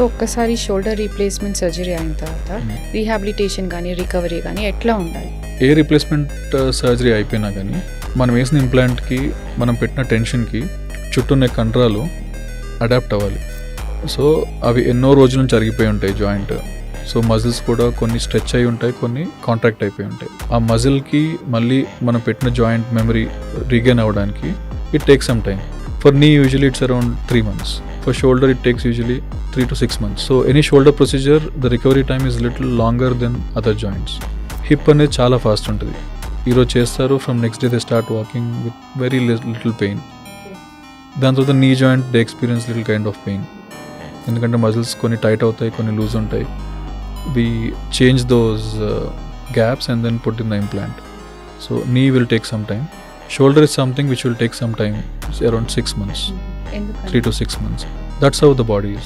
So ఒక్కసారి shoulder replacement surgery అయిన తర్వాత రీహాబిలిటేషన్ కానీ రికవరీ కానీ ఎట్లా ఉండాలి? ఏ రీప్లేస్మెంట్ సర్జరీ అయిపోయినా కానీ మనం వేసిన ఇంప్లాంట్కి మనం పెట్టిన టెన్షన్కి చుట్టూన్న కండరాలు అడాప్ట్ అవ్వాలి. సో అవి ఎన్నో రోజుల నుంచి అరిగిపోయి ఉంటాయి జాయింట్. సో మజిల్స్ కూడా కొన్ని స్ట్రెచ్ అయి ఉంటాయి, కొన్ని కాంట్రాక్ట్ అయిపోయి ఉంటాయి. ఆ మజిల్కి మళ్ళీ మనం పెట్టిన జాయింట్ మెమరీ రీగైన్ అవ్వడానికి it takes some time. For knee usually it's around 3 months. For shoulder it takes usually 3 to 6 months. So any shoulder procedure the recovery time is little longer than other joints. Hip అనేది చాలా fast ఉంటుంది. ఈరోజు చేస్తారు, from next day they start walking with very little pain. దాని తర్వాత knee joint they experience little kind of pain, ఎందుకంటే muscles కొన్ని tight అవుతాయి, కొన్ని లూజ్ ఉంటాయి. We change those gaps and then put in the implant. So knee will take some time. Shoulder is something which will take some time. It's around 6 months. 3 to 6 months. That's how the body is.